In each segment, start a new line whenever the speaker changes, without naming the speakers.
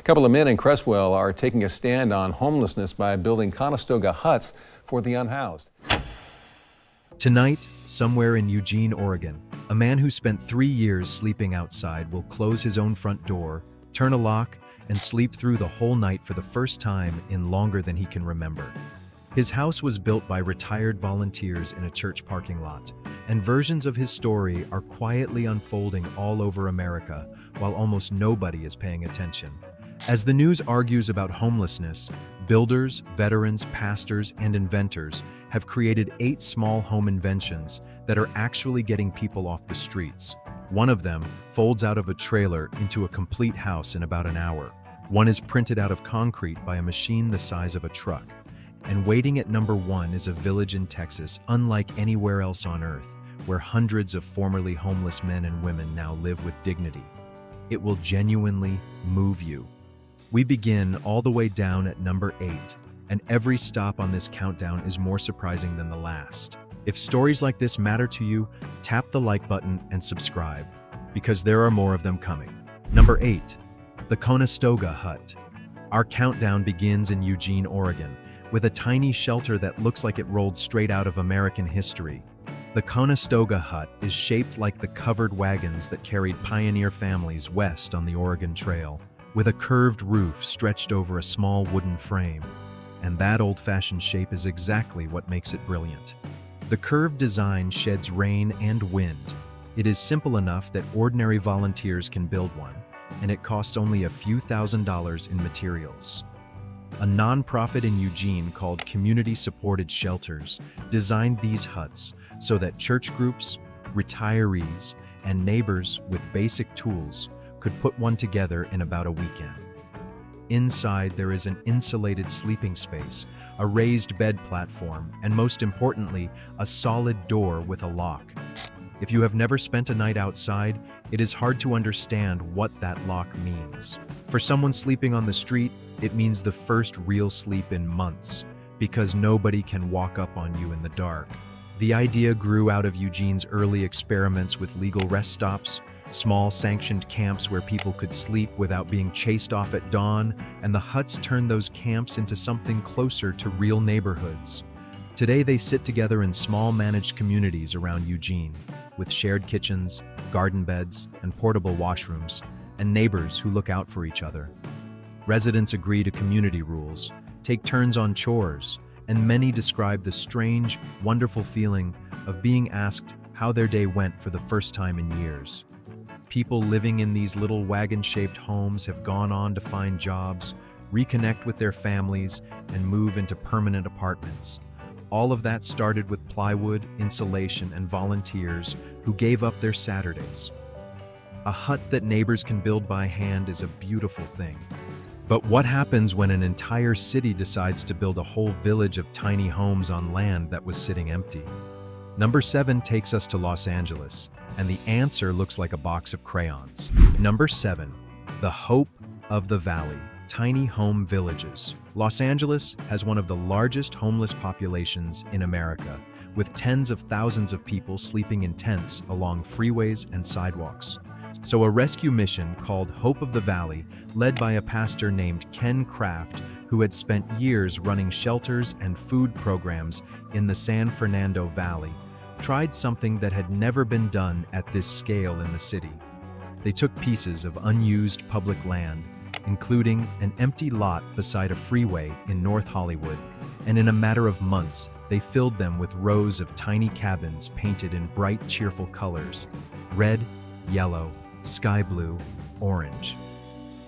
A couple of men in Creswell are taking a stand on homelessness by building Conestoga huts for the unhoused.
Tonight, somewhere in Eugene, Oregon, a man who spent 3 years sleeping outside will close his own front door, turn a lock, and sleep through the whole night for the first time in longer than he can remember. His house was built by retired volunteers in a church parking lot, and versions of his story are quietly unfolding all over America while almost nobody is paying attention. As the news argues about homelessness, builders, veterans, pastors, and inventors have created 8 small home inventions that are actually getting people off the streets. One of them folds out of a trailer into a complete house in about an hour. One is printed out of concrete by a machine the size of a truck. And waiting at number 1 is a village in Texas unlike anywhere else on earth, where hundreds of formerly homeless men and women now live with dignity. It will genuinely move you. We begin all the way down at number 8, and every stop on this countdown is more surprising than the last. If stories like this matter to you, tap the like button and subscribe, because there are more of them coming. Number 8, the Conestoga hut. Our countdown begins in Eugene, Oregon, with a tiny shelter that looks like it rolled straight out of American history. The Conestoga hut is shaped like the covered wagons that carried pioneer families west on the Oregon Trail, with a curved roof stretched over a small wooden frame. And that old-fashioned shape is exactly what makes it brilliant. The curved design sheds rain and wind. It is simple enough that ordinary volunteers can build one, and it costs only a few $1,000s in materials. A nonprofit in Eugene called Community Supported Shelters designed these huts so that church groups, retirees, and neighbors with basic tools could put one together in about a weekend. Inside, there is an insulated sleeping space, a raised bed platform, and most importantly, a solid door with a lock. If you have never spent a night outside, it is hard to understand what that lock means. For someone sleeping on the street, it means the first real sleep in months, because nobody can walk up on you in the dark. The idea grew out of Eugene's early experiments with legal rest stops, small sanctioned camps where people could sleep without being chased off at dawn, and the huts turned those camps into something closer to real neighborhoods. Today they sit together in small managed communities around Eugene, with shared kitchens, garden beds, and portable washrooms, and neighbors who look out for each other. Residents agree to community rules, take turns on chores, and many describe the strange, wonderful feeling of being asked how their day went for the first time in years. People living in these little wagon-shaped homes have gone on to find jobs, reconnect with their families, and move into permanent apartments. All of that started with plywood, insulation, and volunteers who gave up their Saturdays. A hut that neighbors can build by hand is a beautiful thing. But what happens when an entire city decides to build a whole village of tiny homes on land that was sitting empty? Number 7 takes us to Los Angeles, and the answer looks like a box of crayons. Number 7, the Hope of the Valley, tiny home villages. Los Angeles has one of the largest homeless populations in America, with tens of thousands of people sleeping in tents along freeways and sidewalks. So a rescue mission called Hope of the Valley, led by a pastor named Ken Kraft, who had spent years running shelters and food programs in the San Fernando Valley, tried something that had never been done at this scale in the city. They took pieces of unused public land, including an empty lot beside a freeway in North Hollywood, and in a matter of months, they filled them with rows of tiny cabins painted in bright, cheerful colors: red, yellow, sky blue, orange.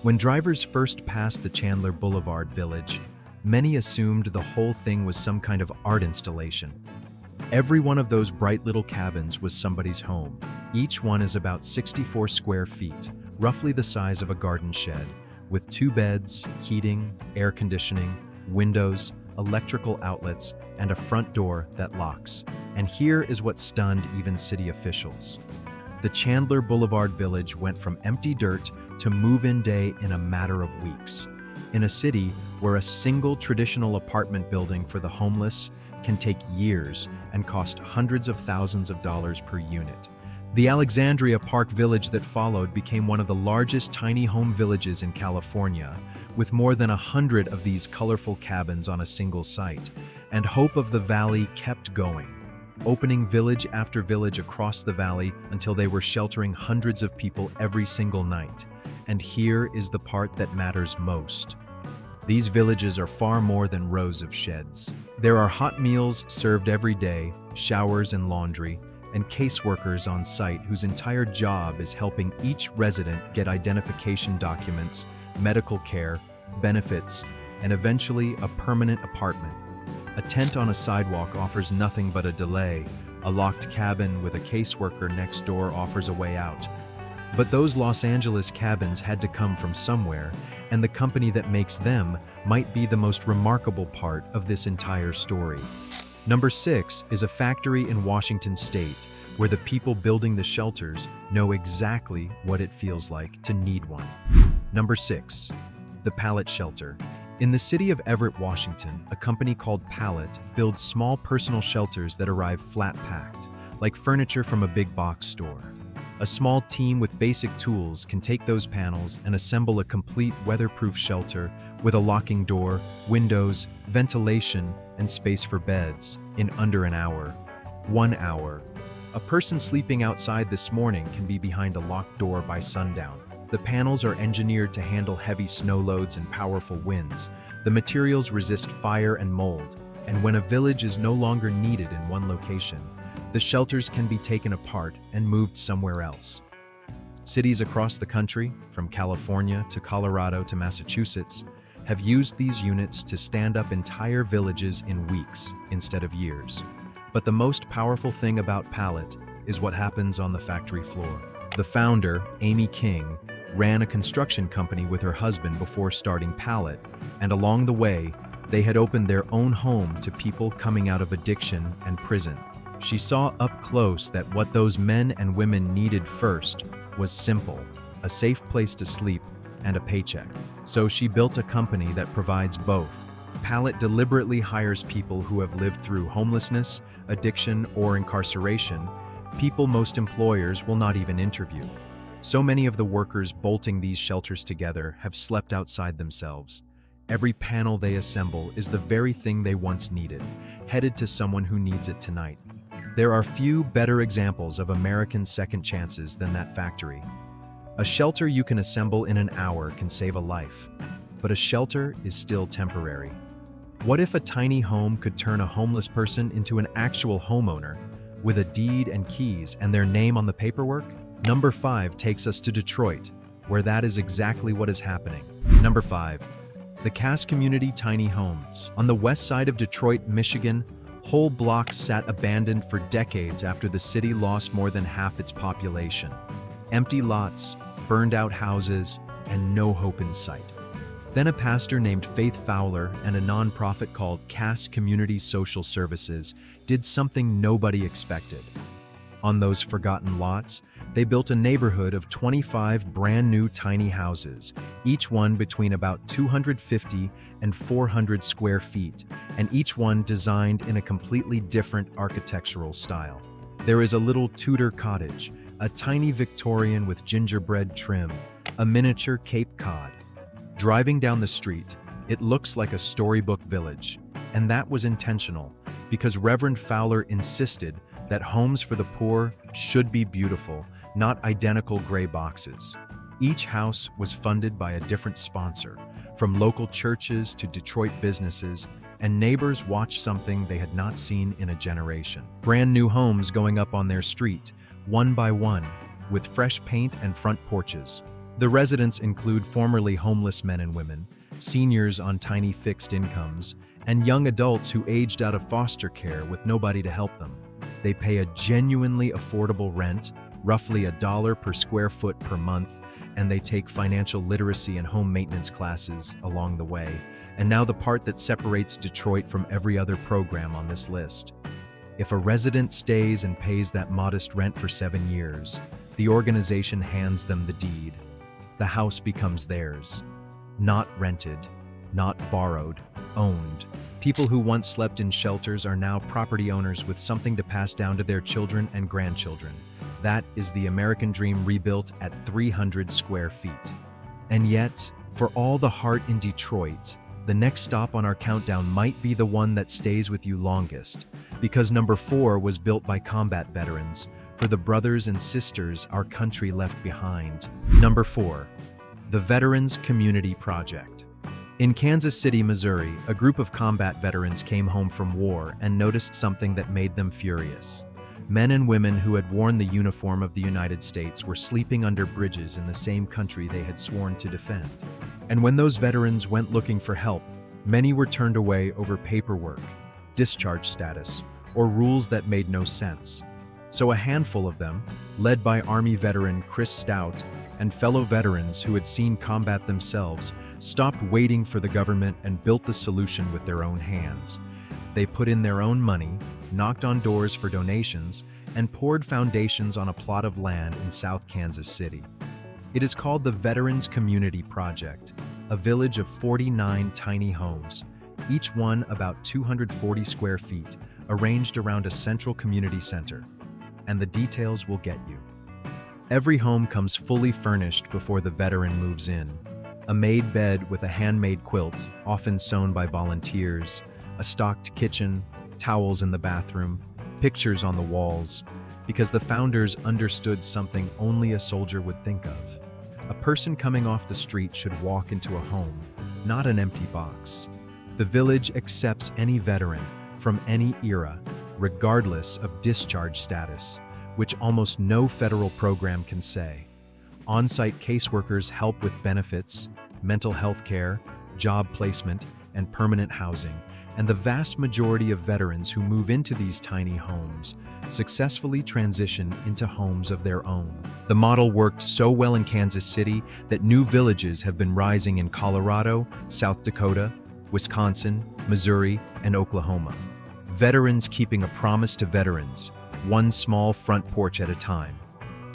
When drivers first passed the Chandler Boulevard Village, many assumed the whole thing was some kind of art installation. Every one of those bright little cabins was somebody's home. Each one is about 64 square feet, roughly the size of a garden shed, with 2 beds, heating, air conditioning, windows, electrical outlets, and a front door that locks. And here is what stunned even city officials. The Chandler Boulevard Village went from empty dirt to move-in day in a matter of weeks. In a city where a single traditional apartment building for the homeless can take years and cost hundreds of thousands of dollars per unit, The Alexandria Park village that followed became one of the largest tiny home villages in California, with more than 100 of these colorful cabins on a single site. And Hope of the Valley kept going, opening village after village across the valley until they were sheltering hundreds of people every single night. And here is the part that matters most. These villages are far more than rows of sheds. There are hot meals served every day, showers and laundry, and caseworkers on site whose entire job is helping each resident get identification documents, medical care, benefits, and eventually a permanent apartment. A tent on a sidewalk offers nothing but a delay. A locked cabin with a caseworker next door offers a way out. But those Los Angeles cabins had to come from somewhere, and the company that makes them might be the most remarkable part of this entire story. Number 6 is a factory in Washington State, where the people building the shelters know exactly what it feels like to need one. Number 6, the Pallet Shelter. In the city of Everett, Washington, a company called Pallet builds small personal shelters that arrive flat-packed, like furniture from a big box store. A small team with basic tools can take those panels and assemble a complete weatherproof shelter with a locking door, windows, ventilation, and space for beds in under an hour. 1 hour. A person sleeping outside this morning can be behind a locked door by sundown. The panels are engineered to handle heavy snow loads and powerful winds. The materials resist fire and mold, and when a village is no longer needed in one location, the shelters can be taken apart and moved somewhere else. Cities across the country, from California to Colorado to Massachusetts, have used these units to stand up entire villages in weeks instead of years. But the most powerful thing about Pallet is what happens on the factory floor. The founder, Amy King, ran a construction company with her husband before starting Pallet, and along the way, they had opened their own home to people coming out of addiction and prison. She saw up close that what those men and women needed first was simple: a safe place to sleep and a paycheck. So she built a company that provides both. Pallet deliberately hires people who have lived through homelessness, addiction, or incarceration, people most employers will not even interview. So many of the workers bolting these shelters together have slept outside themselves. Every panel they assemble is the very thing they once needed, headed to someone who needs it tonight. There are few better examples of American second chances than that factory. A shelter you can assemble in an hour can save a life, but a shelter is still temporary. What if a tiny home could turn a homeless person into an actual homeowner with a deed and keys and their name on the paperwork? Number 5 takes us to Detroit, where that is exactly what is happening. Number 5, the Cass Community Tiny Homes. On the west side of Detroit, Michigan, whole blocks sat abandoned for decades after the city lost more than half its population. Empty lots, burned-out houses, and no hope in sight. Then a pastor named Faith Fowler and a nonprofit called Cass Community Social Services did something nobody expected. On those forgotten lots, they built a neighborhood of 25 brand new tiny houses, each one between about 250 and 400 square feet, and each one designed in a completely different architectural style. There is a little Tudor cottage, a tiny Victorian with gingerbread trim, a miniature Cape Cod. Driving down the street, it looks like a storybook village, and that was intentional, because Reverend Fowler insisted that homes for the poor should be beautiful, not identical gray boxes. Each house was funded by a different sponsor, from local churches to Detroit businesses, and neighbors watched something they had not seen in a generation. Brand new homes going up on their street, one by one, with fresh paint and front porches. The residents include formerly homeless men and women, seniors on tiny fixed incomes, and young adults who aged out of foster care with nobody to help them. They pay a genuinely affordable rent, roughly $1 per square foot per month, and they take financial literacy and home maintenance classes along the way. And now the part that separates Detroit from every other program on this list. If a resident stays and pays that modest rent for 7 years, the organization hands them the deed. The house becomes theirs. Not rented, not borrowed, owned. People who once slept in shelters are now property owners with something to pass down to their children and grandchildren. That is the American dream rebuilt at 300 square feet. And yet, for all the heart in Detroit, the next stop on our countdown might be the one that stays with you longest, because number 4 was built by combat veterans, for the brothers and sisters our country left behind. Number 4, the Veterans Community Project. In Kansas City, Missouri, a group of combat veterans came home from war and noticed something that made them furious. Men and women who had worn the uniform of the United States were sleeping under bridges in the same country they had sworn to defend. And when those veterans went looking for help, many were turned away over paperwork, discharge status, or rules that made no sense. So a handful of them, led by Army veteran Chris Stout and fellow veterans who had seen combat themselves, stopped waiting for the government and built the solution with their own hands. They put in their own money, knocked on doors for donations, and poured foundations on a plot of land in South Kansas City. It is called the Veterans Community Project, a village of 49 tiny homes, each one about 240 square feet, arranged around a central community center. And the details will get you. Every home comes fully furnished before the veteran moves in. A made bed with a handmade quilt, often sewn by volunteers, a stocked kitchen, towels in the bathroom, pictures on the walls, because the founders understood something only a soldier would think of. A person coming off the street should walk into a home, not an empty box. The village accepts any veteran from any era, regardless of discharge status, which almost no federal program can say. On-site caseworkers help with benefits, mental health care, job placement, and permanent housing, and the vast majority of veterans who move into these tiny homes successfully transition into homes of their own. The model worked so well in Kansas City that new villages have been rising in Colorado, South Dakota, Wisconsin, Missouri, and Oklahoma. Veterans keeping a promise to veterans, one small front porch at a time.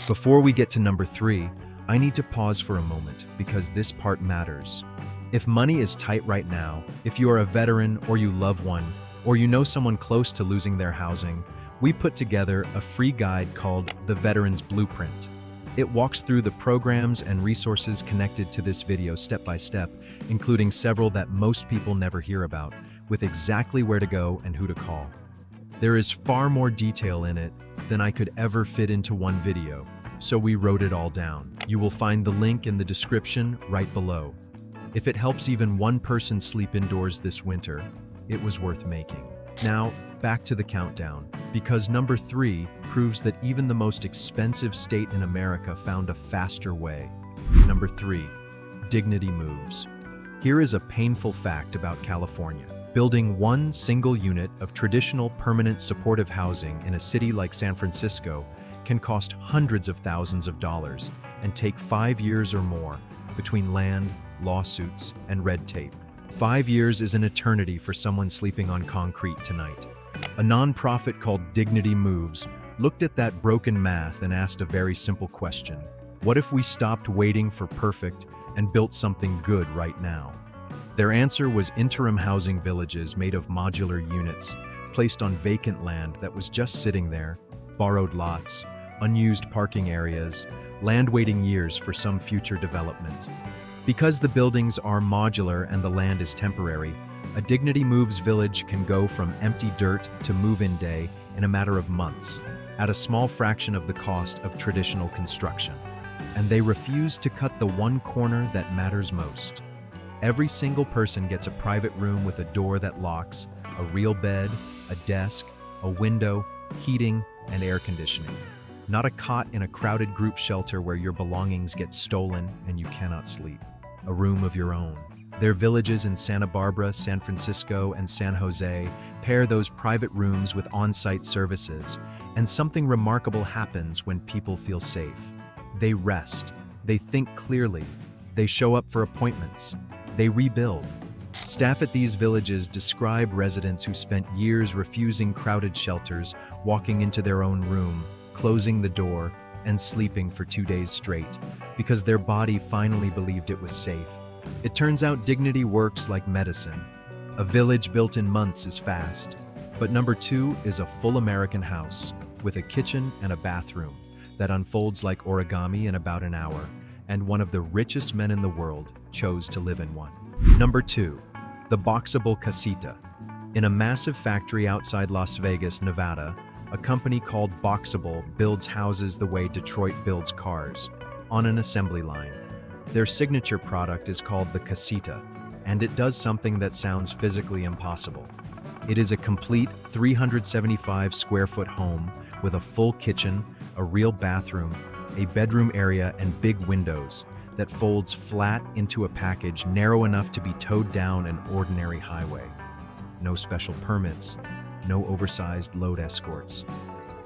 Before we get to number 3, I need to pause for a moment because this part matters. If money is tight right now, if you are a veteran or you love one, or you know someone close to losing their housing, we put together a free guide called The Veterans Blueprint. It walks through the programs and resources connected to this video step by step, including several that most people never hear about, with exactly where to go and who to call. There is far more detail in it than I could ever fit into one video, so we wrote it all down. You will find the link in the description right below. If it helps even one person sleep indoors this winter, it was worth making. Now, back to the countdown, because number 3 proves that even the most expensive state in America found a faster way. Number 3, dignity moves. Here is a painful fact about California. Building one single unit of traditional permanent supportive housing in a city like San Francisco can cost hundreds of thousands of dollars and take 5 years or more between land, lawsuits, and red tape. 5 years is an eternity for someone sleeping on concrete tonight. A nonprofit called Dignity Moves looked at that broken math and asked a very simple question. What if we stopped waiting for perfect and built something good right now? Their answer was interim housing villages made of modular units, placed on vacant land that was just sitting there, borrowed lots, unused parking areas, land waiting years for some future development. Because the buildings are modular and the land is temporary, a Dignity Moves village can go from empty dirt to move-in day in a matter of months, at a small fraction of the cost of traditional construction. And they refuse to cut the one corner that matters most. Every single person gets a private room with a door that locks, a real bed, a desk, a window, heating, and air conditioning. Not a cot in a crowded group shelter where your belongings get stolen and you cannot sleep. A room of your own. Their villages in Santa Barbara, San Francisco, and San Jose pair those private rooms with on-site services, and something remarkable happens when people feel safe. They rest. They think clearly. They show up for appointments. They rebuild. Staff at these villages describe residents who spent years refusing crowded shelters, walking into their own room, closing the door, and sleeping for 2 days straight, because their body finally believed it was safe. It turns out dignity works like medicine. A village built in months is fast. But number 2 is a full American house, with a kitchen and a bathroom, that unfolds like origami in about an hour, and one of the richest men in the world chose to live in one. Number 2. The Boxabl Casita. In a massive factory outside Las Vegas, Nevada, a company called Boxabl builds houses the way Detroit builds cars, on an assembly line. Their signature product is called the Casita, and it does something that sounds physically impossible. It is a complete 375 square foot home with a full kitchen, a real bathroom, a bedroom area, and big windows that folds flat into a package narrow enough to be towed down an ordinary highway. No special permits, no oversized load escorts.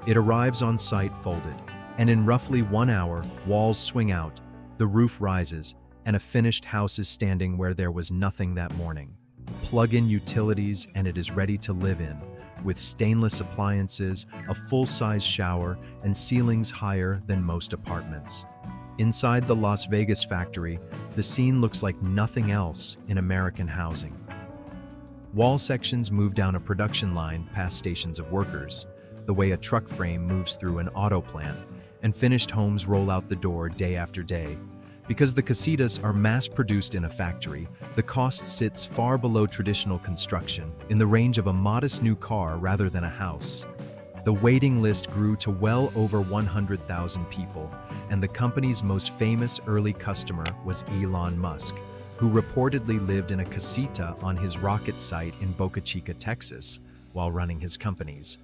It arrives on site folded, and in roughly 1 hour, walls swing out, the roof rises, and a finished house is standing where there was nothing that morning. Plug in utilities and it is ready to live in, with stainless appliances, a full-size shower, and ceilings higher than most apartments. Inside the Las Vegas factory, the scene looks like nothing else in American housing. Wall sections move down a production line past stations of workers, the way a truck frame moves through an auto plant, and finished homes roll out the door day after day. Because the casitas are mass-produced in a factory, the cost sits far below traditional construction, in the range of a modest new car rather than a house. The waiting list grew to well over 100,000 people, and the company's most famous early customer was Elon Musk, who reportedly lived in a casita on his rocket site in Boca Chica, Texas, while running his companies.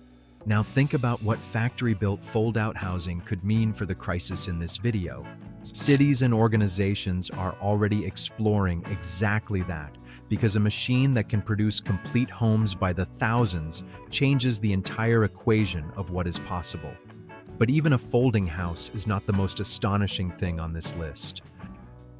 Now think about what factory-built fold-out housing could mean for the crisis in this video. Cities and organizations are already exploring exactly that, because a machine that can produce complete homes by the thousands changes the entire equation of what is possible. But even a folding house is not the most astonishing thing on this list.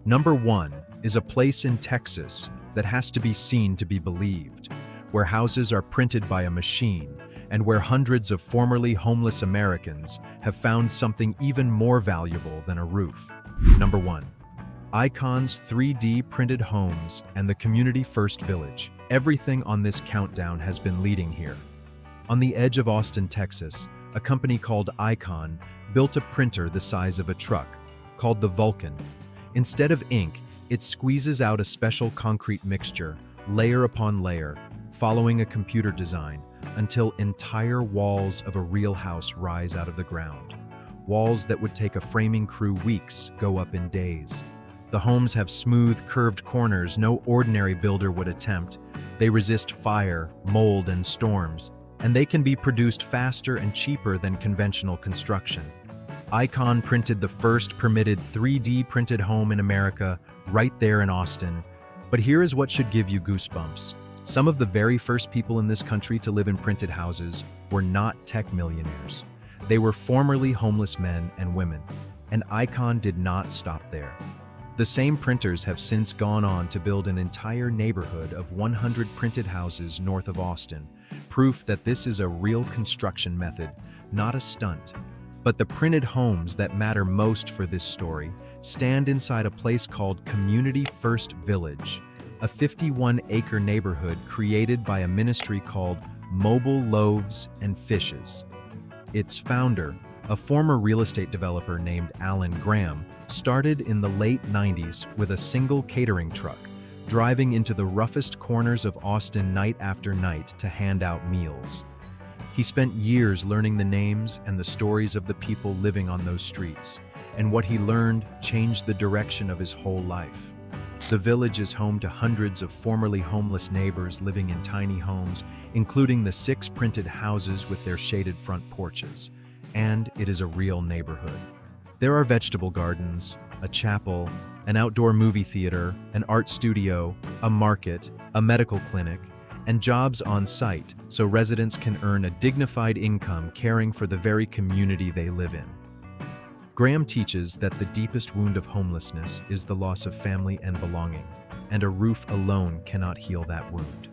Number 1 is a place in Texas that has to be seen to be believed, where houses are printed by a machine, and where hundreds of formerly homeless Americans have found something even more valuable than a roof. Number 1. Icon's 3D printed homes and the Community First Village. Everything on this countdown has been leading here. On the edge of Austin, Texas, a company called Icon built a printer the size of a truck, called the Vulcan. Instead of ink, it squeezes out a special concrete mixture, layer upon layer, following a computer design, until entire walls of a real house rise out of the ground. Walls that would take a framing crew weeks go up in days. The homes have smooth, curved corners no ordinary builder would attempt. They resist fire, mold, and storms, and they can be produced faster and cheaper than conventional construction. Icon printed the first permitted 3D printed home in America right there in Austin. But here is what should give you goosebumps. Some of the very first people in this country to live in printed houses were not tech millionaires. They were formerly homeless men and women, and Icon did not stop there. The same printers have since gone on to build an entire neighborhood of 100 printed houses north of Austin, proof that this is a real construction method, not a stunt. But the printed homes that matter most for this story stand inside a place called Community First Village, a 51-acre neighborhood created by a ministry called Mobile Loaves and Fishes. Its founder, a former real estate developer named Alan Graham, started in the late 90s with a single catering truck, driving into the roughest corners of Austin night after night to hand out meals. He spent years learning the names and the stories of the people living on those streets, and what he learned changed the direction of his whole life. The village is home to hundreds of formerly homeless neighbors living in tiny homes, including the 6 printed houses with their shaded front porches. And it is a real neighborhood. There are vegetable gardens, a chapel, an outdoor movie theater, an art studio, a market, a medical clinic, and jobs on site so residents can earn a dignified income caring for the very community they live in. Graham teaches that the deepest wound of homelessness is the loss of family and belonging, and a roof alone cannot heal that wound.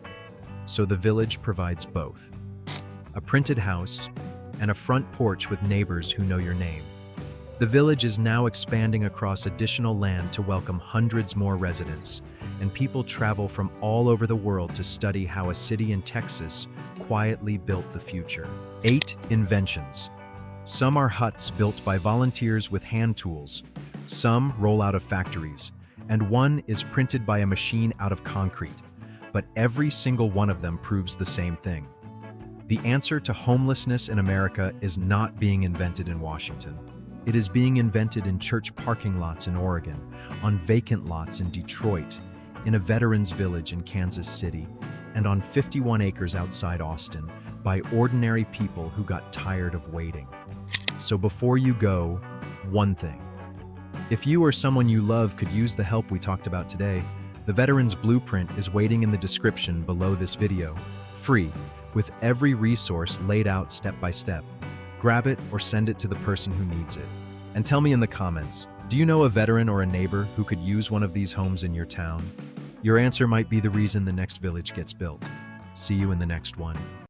So the village provides both: a printed house and a front porch with neighbors who know your name. The village is now expanding across additional land to welcome hundreds more residents, and people travel from all over the world to study how a city in Texas quietly built the future. 8 Inventions. Some are huts built by volunteers with hand tools. Some roll out of factories, and one is printed by a machine out of concrete. But every single one of them proves the same thing. The answer to homelessness in America is not being invented in Washington. It is being invented in church parking lots in Oregon, on vacant lots in Detroit, in a veterans village in Kansas City, and on 51 acres outside Austin by ordinary people who got tired of waiting. So before you go, one thing. If you or someone you love could use the help we talked about today, the Veterans Blueprint is waiting in the description below this video, free, with every resource laid out step by step. Grab it or send it to the person who needs it. And tell me in the comments, do you know a veteran or a neighbor who could use one of these homes in your town? Your answer might be the reason the next village gets built. See you in the next one.